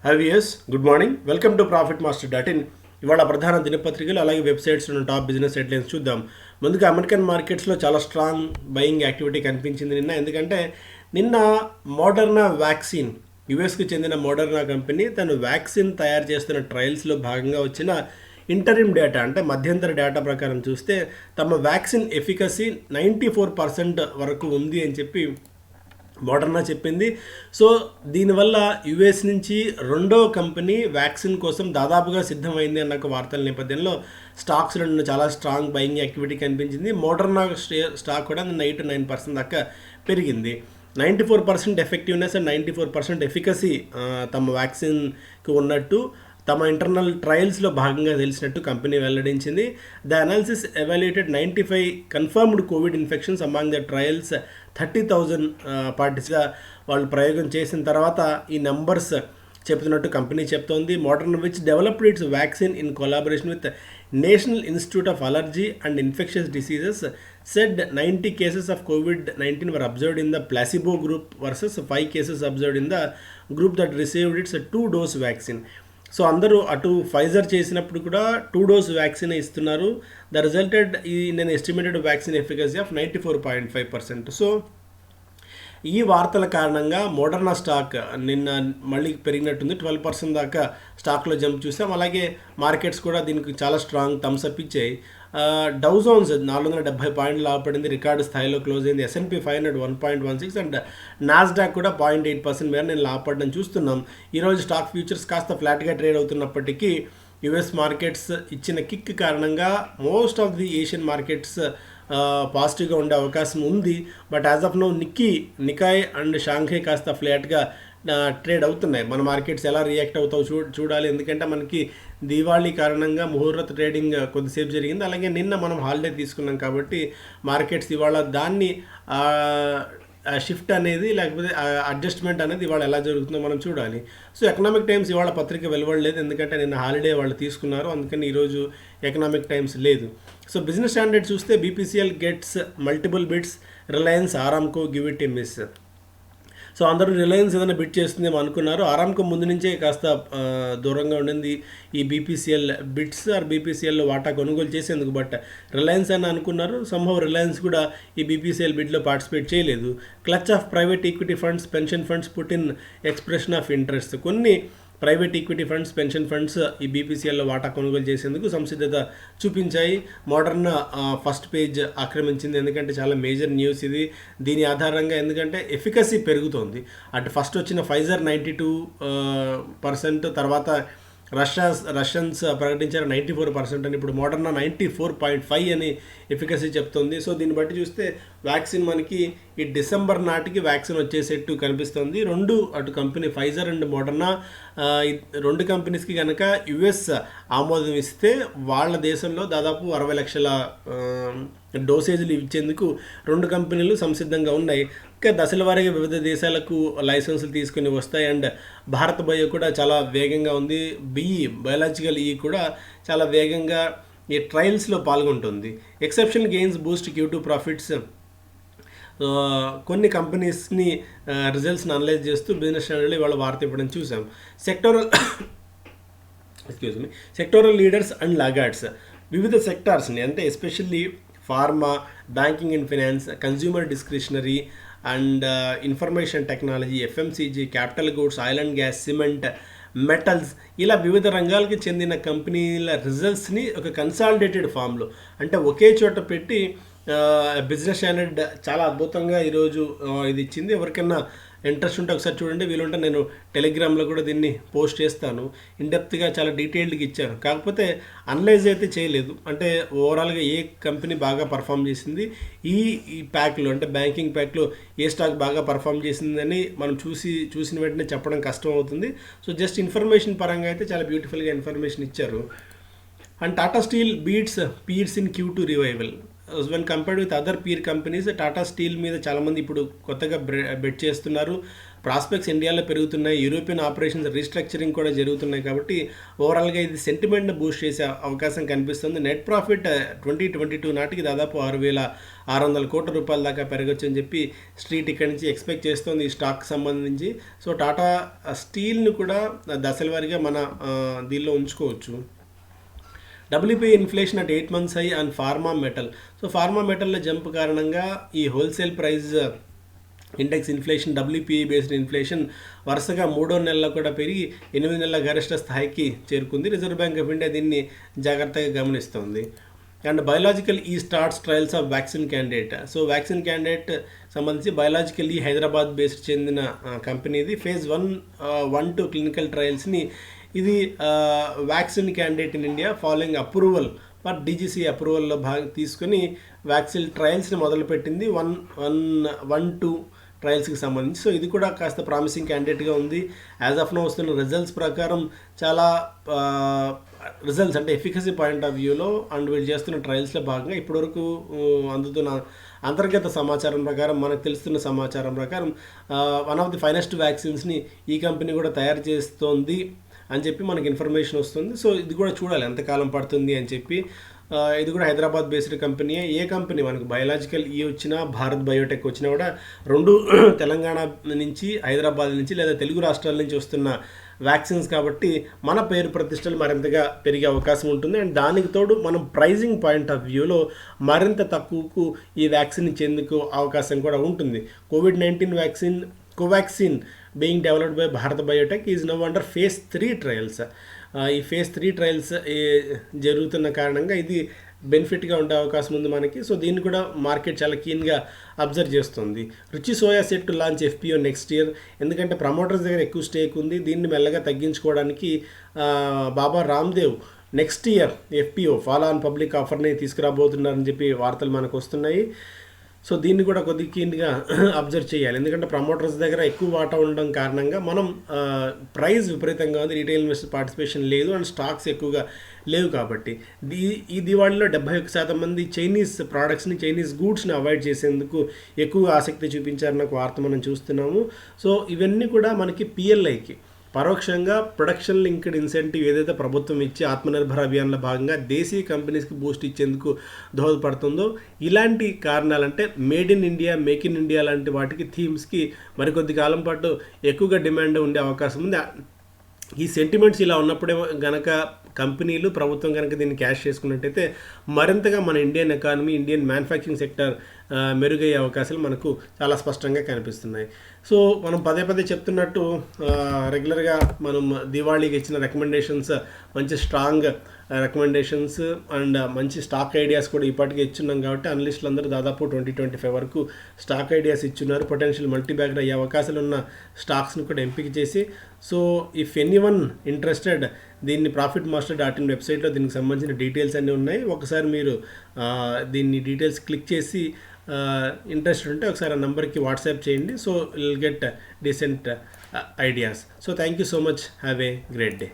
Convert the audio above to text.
హవియస్ good morning, welcome to profit master dot in. ఇవాళ ప్రధాన దినపత్రికలు అలాగే వెబ్సైట్స్ ఉన్న టాప్ బిజినెస్ హెడ్లైన్స్ చూద్దాం. ముందుగా అమెరికన్ మార్కెట్స్లో చాలా స్ట్రాంగ్ బయింగ్ యాక్టివిటీ కనిపించింది నిన్న. ఎందుకంటే నిన్న మోడర్నా వ్యాక్సిన్, యుఎస్కి చెందిన మోడర్నా కంపెనీ తను వ్యాక్సిన్ తయారు చేస్తున్న ట్రయల్స్లో భాగంగా వచ్చిన ఇంటరిమ్ డేటా అంటే మధ్యంతర డేటా ప్రకారం చూస్తే తమ వ్యాక్సిన్ ఎఫికసీ 94% వరకు ఉంది అని చెప్పి మోడర్నా చెప్పింది. సో దీనివల్ల యుఎస్ నుంచి రెండో కంపెనీ వ్యాక్సిన్ కోసం దాదాపుగా సిద్ధమైంది అన్న వార్తల నేపథ్యంలో స్టాక్స్లో చాలా స్ట్రాంగ్ బయింగ్ యాక్టివిటీ కనిపించింది. మోడర్నా స్టాక్ కూడా నిన్న 8-9% దాకా పెరిగింది. 94% ఎఫెక్టివ్నెస్ అండ్ 94% ఎఫికసీ తమ వ్యాక్సిన్కి ఉన్నట్టు తమ ఇంటర్నల్ ట్రయల్స్లో భాగంగా తెలిసినట్టు కంపెనీ వెల్లడించింది. The analysis evaluated 95 confirmed Covid infections among the trials. 30,000 పార్టీస్గా వాళ్ళు ప్రయోగం చేసిన తర్వాత ఈ నెంబర్స్ చెప్తున్నట్టు కంపెనీ చెప్తోంది. Modern which developed it's vaccine in collaboration with national institute of allergy and infectious diseases said 90 cases of COVID-19 were observed in the placebo group versus 5 cases observed in the group that received its 2-dose vaccine. So అందరూ అటు Pfizer చేసినప్పుడు కూడా 2 dose vaccine ఇస్తున్నారు. The resulted ఈ నేను estimated vaccine efficacy of 94.5%. So ఈ వార్తల కారణంగా మోడర్నా స్టాక్ నిన్న మళ్ళీ పెరిగినట్టుంది. 12% దాకా స్టాక్లో జంప్ చూసాం. అలాగే మార్కెట్స్ కూడా దీనికి చాలా స్ట్రాంగ్ థమ్స్అప్ ఇచ్చాయి. డౌ జోన్స్ 470 పాయింట్లు లాభపడింది, రికార్డు స్థాయిలో క్లోజ్ అయింది. S&P 500 1.16 అండ్ నాస్డాక్ కూడా 0.8% మేర నేను లాభపడడం చూస్తున్నాం. ఈరోజు స్టాక్ ఫ్యూచర్స్ కాస్త ఫ్లాట్గా ట్రేడ్ అవుతున్నప్పటికీ యుఎస్ మార్కెట్స్ ఇచ్చిన కిక్ కారణంగా most of the Asian markets పాజిటివ్గా ఉండే అవకాశం ఉంది. But as of now Nikkei and Shanghai కాస్త ఫ్లాట్గా ట్రేడ్ అవుతున్నాయి. మన మార్కెట్స్ ఎలా రియాక్ట్ అవుతావు చూడాలి. ఎందుకంటే మనకి దీవాళీ కారణంగా ముహూర్త ట్రేడింగ్ కొద్దిసేపు జరిగింది. అలాగే నిన్న మనం హాలిడే తీసుకున్నాం కాబట్టి మార్కెట్స్ ఇవాళ దాన్ని షిఫ్ట్ అనేది లేకపోతే అడ్జస్ట్మెంట్ అనేది ఇవాళ ఎలా జరుగుతుందో మనం చూడాలి. సో ఎకనామిక్ టైమ్స్ ఇవాళ పత్రిక వెలువడలేదు, ఎందుకంటే నిన్న హాలిడే వాళ్ళు తీసుకున్నారు, అందుకని ఈరోజు ఎకనామిక్ టైమ్స్ లేదు. సో బిజినెస్ స్టాండర్డ్ చూస్తే BPCL gets multiple bits, Reliance Aramco give it A miss. So అందరూ రిలయన్స్ ఏదైనా బిట్ చేస్తుందేమో అనుకున్నారు. ఆరామ్కో ముందు నుంచే కాస్త దూరంగా ఉండింది ఈ బీపీసీఎల్ బిట్స్ ఆర్ బీపీసీఎల్లో వాటా కొనుగోలు చేసేందుకు. బట్ రిలయన్స్ అని అనుకున్నారు. సంభవ్ రిలయన్స్ కూడా ఈ బీపీసీఎల్ బిడ్లో పార్టిసిపేట్ చేయలేదు. Clutch of private equity funds, pension funds put in expression of interest. కొన్ని private equity funds, pension funds ఈ బీపీసీఎల్లో వాటా కొనుగోలు చేసేందుకు సంసిద్ధత చూపించాయి. మోడర్న్ ఫస్ట్ పేజ్ ఆక్రమించింది, ఎందుకంటే చాలా మేజర్ న్యూస్ ఇది. దీని ఆధారంగా ఎందుకంటే ఎఫికసీ పెరుగుతోంది. అటు ఫస్ట్ వచ్చిన ఫైజర్ 92%, తర్వాత రష్యన్స్ ప్రకటించారు 94% అని. ఇప్పుడు మోడర్నా 94.5 అని ఎఫికసీ చెప్తుంది. సో దీన్ని బట్టి చూస్తే వ్యాక్సిన్ మనకి ఈ డిసెంబర్ నాటికి వ్యాక్సిన్ వచ్చేసేట్టు కనిపిస్తుంది. అటు కంపెనీ ఫైజర్ అండ్ మోడర్నా రెండు కంపెనీస్కి కనుక యుఎస్ ఆమోదం ఇస్తే వాళ్ళ దేశంలో దాదాపు 60 లక్షల డోసేజీలు ఇచ్చేందుకు రెండు కంపెనీలు సంసిద్ధంగా ఉన్నాయి. ఇంకా దశల వారీగా వివిధ దేశాలకు లైసెన్సులు తీసుకుని వస్తాయి. అండ్ భారత్ బయో కూడా చాలా వేగంగా ఉంది. బయాలజికల్ కూడా చాలా వేగంగా ఈ ట్రయల్స్లో పాల్గొంటుంది. Exceptional gains Boost Q2 profits. కొన్ని కంపెనీస్ని రిజల్ట్స్ని అనలైజ్ చేస్తూ బిజినెస్ స్టాండర్డ్లో ఇవాళ వార్త ఇవ్వడం చూసాం. సెక్టోరల్ లీడర్స్ అండ్ లాగార్డ్స్ వివిధ సెక్టార్స్ని, అంటే especially pharma, banking and finance, consumer discretionary and information technology, FMCG, capital goods, oil and gas, cement, metals, ఇలా వివిధ రంగాలకి చెందిన కంపెనీల రిజల్ట్స్ని ఒక కన్సాలిడేటెడ్ ఫామ్లో అంటే ఒకే చోట పెట్టి బిజినెస్ స్టాండర్డ్ చాలా అద్భుతంగా ఈరోజు ఇది ఇచ్చింది. ఎవరికైనా ఇంట్రెస్ట్ ఉంటే ఒకసారి చూడండి, వీలుంటే నేను టెలిగ్రామ్లో కూడా దీన్ని పోస్ట్ చేస్తాను. ఇన్డెప్త్గా చాలా డీటెయిల్డ్గా ఇచ్చాను. కాకపోతే అనలైజ్ అయితే చేయలేదు. అంటే ఓవరాల్గా ఏ కంపెనీ బాగా పర్ఫామ్ చేసింది ఈ ప్యాక్లో, అంటే బ్యాంకింగ్ ప్యాక్లో ఏ స్టాక్ బాగా పర్ఫామ్ చేసిందని మనం చూసిన వెంటనే చెప్పడం కష్టం అవుతుంది. సో జస్ట్ ఇన్ఫర్మేషన్ పరంగా అయితే చాలా బ్యూటిఫుల్గా ఇన్ఫర్మేషన్ ఇచ్చారు. And Tata steel beats peers in Q2 revival. When compared with other peer companies, Tata steel మీద చాలామంది ఇప్పుడు కొత్తగా బెట్ చేస్తున్నారు. ప్రాస్పెక్ట్స్ ఇండియాలో పెరుగుతున్నాయి, యూరోపియన్ ఆపరేషన్స్ రీస్ట్రక్చరింగ్ కూడా జరుగుతున్నాయి. కాబట్టి ఓవరాల్గా ఇది సెంటిమెంట్ని బూస్ట్ చేసే అవకాశం కనిపిస్తుంది. నెట్ ప్రాఫిట్ 2022 నాటికి దాదాపు 6,600 కోట్ల రూపాయల దాకా పెరగచ్చు అని చెప్పి స్ట్రీట్ ఇక్కడి నుంచి ఎక్స్పెక్ట్ చేస్తుంది ఈ స్టాక్ సంబంధించి. సో టాటా స్టీల్ని కూడా దశల వారీగా మన దీనిలో ఉంచుకోవచ్చు. WPI inflation at 8 months high and pharma metal. So pharma మెటల్లో జంప్ కారణంగా ఈ wholesale price index inflation, WPI based inflation వరుసగా 3వ నెలలో కూడా పెరిగి 8 నెలల గరిష్ట స్థాయికి చేరుకుంది. రిజర్వ్ బ్యాంక్ ఆఫ్ ఇండియా దీన్ని జాగ్రత్తగా గమనిస్తోంది. And Biological starts trials of vaccine candidate. So vaccine candidate సంబంధించి బయోలాజికల్ హైదరాబాద్ బేస్డ్ చెందిన కంపెనీది phase 1-2 క్లినికల్ ట్రయల్స్ని ఇది vaccine candidate in India following approval for DGC అప్రూవల్లో తీసుకొని వ్యాక్సిన్ ట్రయల్స్ని మొదలుపెట్టింది 1-2 ట్రయల్స్కి సంబంధించి. సో ఇది కూడా కాస్త ప్రామిసింగ్ క్యాండిడేట్గా ఉంది. యాజ్ ఆఫ్ నో వస్తున్న రిజల్ట్స్ ప్రకారం చాలా రిజల్ట్స్ అంటే ఎఫికసీ పాయింట్ ఆఫ్ వ్యూలో అండ్ వీళ్ళు చేస్తున్న ట్రయల్స్లో భాగంగా ఇప్పటివరకు అందుతున్న అంతర్గత సమాచారం ప్రకారం, మనకు తెలుస్తున్న సమాచారం ప్రకారం వన్ ఆఫ్ ది ఫైనెస్ట్ వ్యాక్సిన్స్ని ఈ కంపెనీ కూడా తయారు చేస్తోంది అని చెప్పి మనకి ఇన్ఫర్మేషన్ వస్తుంది. సో ఇది కూడా చూడాలి ఎంతకాలం పడుతుంది అని చెప్పి. ఇది కూడా హైదరాబాద్ బేస్డ్ కంపెనీయే. ఏ కంపెనీ మనకు బయోలాజికల్ వచ్చినా, భారత్ బయోటెక్ వచ్చినా కూడా రెండు తెలంగాణ నుంచి, హైదరాబాద్ నుంచి లేదా తెలుగు రాష్ట్రాల నుంచి వస్తున్న వ్యాక్సిన్స్ కాబట్టి మన పేరు ప్రతిష్టలు మరింతగా పెరిగే అవకాశం ఉంటుంది. అండ్ దానికి తోడు మనం ప్రైజింగ్ పాయింట్ ఆఫ్ వ్యూలో మరింత తక్కువకు ఈ వ్యాక్సిన్ ఇచ్చేందుకు అవకాశం కూడా ఉంటుంది. COVID-19 vaccine Covaxin being developed by Bharat Biotech is now under phase 3 trials. ఈ phase 3 ట్రయల్స్ జరుగుతున్న కారణంగా ఇది బెనిఫిట్గా ఉండే అవకాశం ఉంది మనకి. సో దీన్ని కూడా మార్కెట్ చాలా కీన్గా అబ్జర్వ్ చేస్తుంది. Ruchi Soya set to launch FPO next year. ఎందుకంటే ప్రమోటర్స్ దగ్గర ఎక్కువ స్టేక్ ఉంది. దీన్ని మెల్లగా తగ్గించుకోవడానికి Baba Ramdev next year FPO follow on public ఆఫర్ని తీసుకురాబోతున్నారని చెప్పి వార్తలు మనకు వస్తున్నాయి. సో దీన్ని కూడా కొద్దిగా కీన్గా అబ్జర్వ్ చేయాలి. ఎందుకంటే ప్రమోటర్స్ దగ్గర ఎక్కువ వాటా ఉండడం కారణంగా మనం ప్రైస్ విపరీతంగా ఉంది, రీటైల్ ఇన్వెస్టర్ పార్టిసిపేషన్ లేదు అండ్ స్టాక్స్ ఎక్కువగా లేవు. కాబట్టి ఈ దివాళీలో 71% మంది చైనీస్ ప్రోడక్ట్స్ని, చైనీస్ గూడ్స్ని అవాయిడ్ చేసేందుకు ఎక్కువ ఆసక్తి చూపించారన్న వార్త మనం చూస్తున్నాము. సో ఇవన్నీ కూడా మనకి PLIకి పరోక్షంగా ప్రొడక్షన్ లింక్డ్ ఇన్సెంటివ్ ఏదైతే ప్రభుత్వం ఇచ్చి ఆత్మనిర్భర్ అభియాన్లో భాగంగా దేశీయ కంపెనీస్కి బూస్ట్ ఇచ్చేందుకు దోహదపడుతుందో, ఇలాంటి కారణాలంటే made in India, make in India లాంటి వాటికి థీమ్స్కి మరికొద్ది కాలం పాటు ఎక్కువగా డిమాండ్ ఉండే అవకాశం ఉంది. ఈ సెంటిమెంట్స్ ఇలా ఉన్నప్పుడే గనక కంపెనీలు, ప్రభుత్వం కనుక దీన్ని క్యాష్ చేసుకున్నట్టయితే మరింతగా మన Indian economy, Indian manufacturing sector మెరుగయ్యే అవకాశాలు మనకు చాలా స్పష్టంగా కనిపిస్తున్నాయి. సో మనం పదే పదే చెప్తున్నట్టు రెగ్యులర్గా మనం దివాళీకి ఇచ్చిన రికమెండేషన్స్ మంచి స్ట్రాంగ్ రికమెండేషన్స్ అండ్ మంచి స్టాక్ ఐడియాస్ కూడా ఇప్పటికే ఇచ్చున్నాం. కాబట్టి అనలిస్టులు అందరూ దాదాపు 2025 వరకు స్టాక్ ఐడియాస్ ఇచ్చున్నారు. పొటెన్షియల్ మల్టీబ్యాగర్ అయ్యే అవకాశాలు ఉన్న స్టాక్స్ని కూడా ఎంపిక చేసి, సో ఇఫ్ ఎనీవన్ ఇంట్రెస్టెడ్ దీన్ని profitmaster.in వెబ్సైట్లో దీనికి సంబంధించిన డీటెయిల్స్ అన్నీ ఉన్నాయి. ఒకసారి మీరు దీన్ని డీటెయిల్స్ క్లిక్ చేసి ఇంట్రెస్ట్ ఉంటే ఒకసారి ఆ నెంబర్కి వాట్సాప్ చేయండి. So will get decent ideas. So thank you so much. Have a great day.